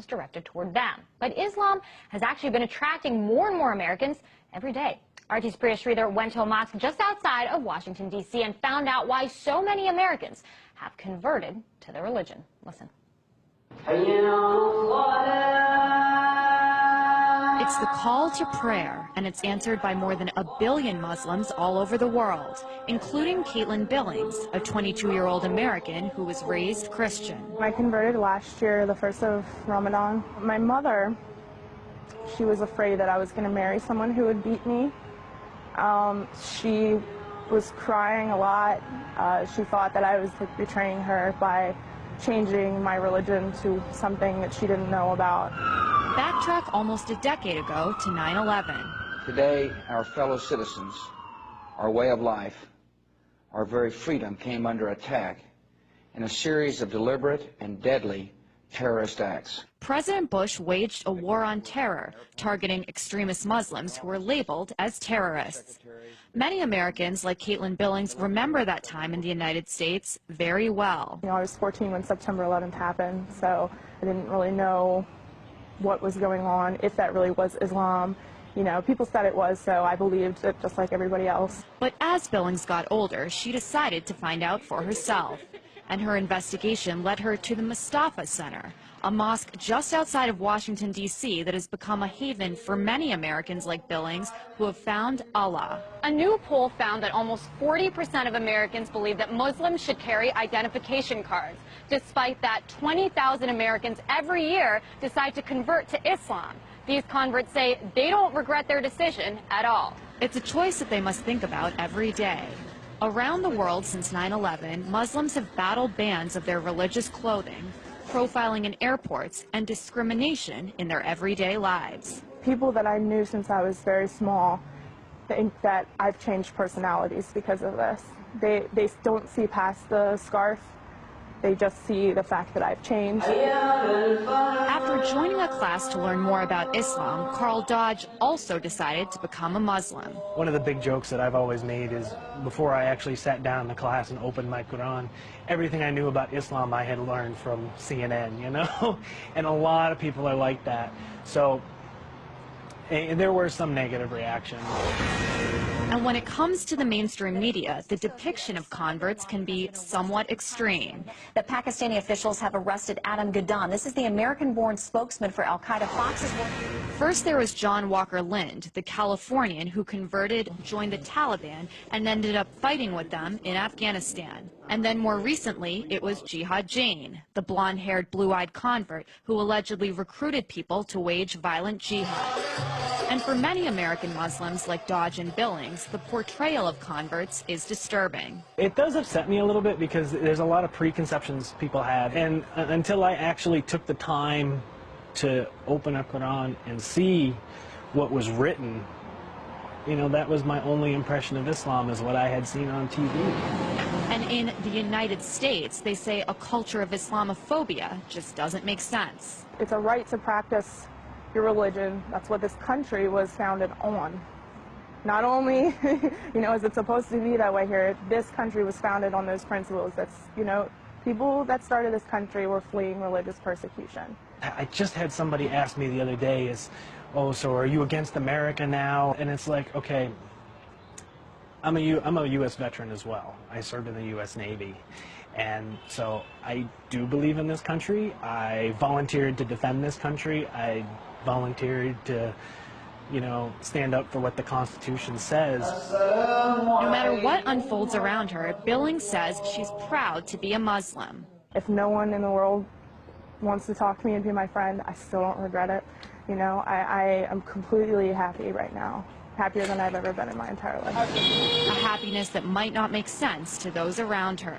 was directed toward them. But Islam has actually been attracting more and more Americans every day. RT's Priya Sridhar went to a mosque just outside of Washington, D.C. and found out why so many Americans have converted to the religion. Listen. It's the call to prayer, and it's answered by more than 1 billion Muslims all over the world, including Caitlin Billings, a 22-year-old American who was raised Christian. I converted last year, the first of Ramadan. My mother, she was afraid that I was going to marry someone who would beat me. She was crying a lot. She thought that I was betraying her by changing my religion to something that she didn't know about. Backtrack almost a decade ago to 9/11. Today, our fellow citizens, our way of life, our very freedom came under attack in a series of deliberate and deadly terrorist acts. President Bush waged a war on terror, targeting extremist Muslims who were labeled as terrorists. Many Americans, like Caitlin Billings, remember that time in the United States very well. I was 14 when September 11th happened, so I didn't really know what was going on, if that really was Islam. You know, people said it was, so I believed it just like everybody else. But as Billings got older, she decided to find out for herself. And her investigation led her to the Mustafa Center, a mosque just outside of Washington, D.C. that has become a haven for many Americans like Billings who have found Allah. A new poll found that almost 40% of Americans believe that Muslims should carry identification cards. Despite that, 20,000 Americans every year decide to convert to Islam. These converts say they don't regret their decision at all. It's a choice that they must think about every day. Around the world since 9/11, Muslims have battled bans of their religious clothing, profiling in airports, and discrimination in their everyday lives. People that I knew since I was very small think that I've changed personalities because of this. They don't see past the scarf. They just see the fact that I've changed. After joining a class to learn more about Islam, Carl Dodge also decided to become a Muslim. One of the big jokes that I've always made is before I actually sat down in the class and opened my Quran, everything I knew about Islam I had learned from CNN, you know? And a lot of people are like that. So and there were some negative reactions. And when it comes to the mainstream media, the depiction of converts can be somewhat extreme. The Pakistani officials have arrested Adam Gaddan. This is the American-born spokesman for al-Qaeda. First, there was John Walker Lind, the Californian who converted, joined the Taliban, and ended up fighting with them in Afghanistan. And then more recently, it was Jihad Jain, the blonde-haired, blue-eyed convert who allegedly recruited people to wage violent jihad. And for many American Muslims like Dodge and Billings, the portrayal of converts is disturbing. It does upset me a little bit because there's a lot of preconceptions people have. And until I actually took the time to open a Quran and see what was written, you know, that was my only impression of Islam, is what I had seen on TV. And in the United States, they say a culture of Islamophobia just doesn't make sense. It's a right to practice your religion. That's what this country was founded on. Not only, you know, is it supposed to be that way here, this country was founded on those principles. That's, you know, people that started this country were fleeing religious persecution. I just had somebody ask me the other day, oh, so are you against America now? And it's like, okay, I'm a U.S. veteran as well. I served in the U.S. Navy. And so I do believe in this country. I volunteered to defend this country. I volunteered to, you know, stand up for what the Constitution says. No matter what unfolds around her, Billings says she's proud to be a Muslim. If no one in the world wants to talk to me and be my friend, I still don't regret it. You know, I am completely happy right now. Happier than I've ever been in my entire life. A happiness that might not make sense to those around her.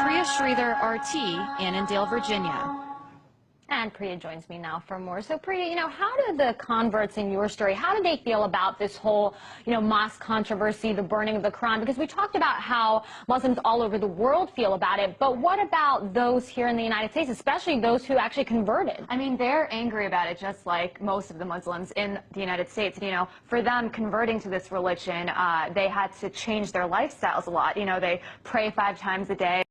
Priya Sridhar, RT, Annandale, Virginia. And Priya joins me now for more. So Priya, you know, how do the converts in your story, how do they feel about this whole, you know, mosque controversy, the burning of the Quran? Because we talked about how Muslims all over the world feel about it, but what about those here in the United States, especially those who actually converted? I mean, they're angry about it just like most of the Muslims in the United States. You know, for them, converting to this religion, they had to change their lifestyles a lot. You know, they pray 5 times a day.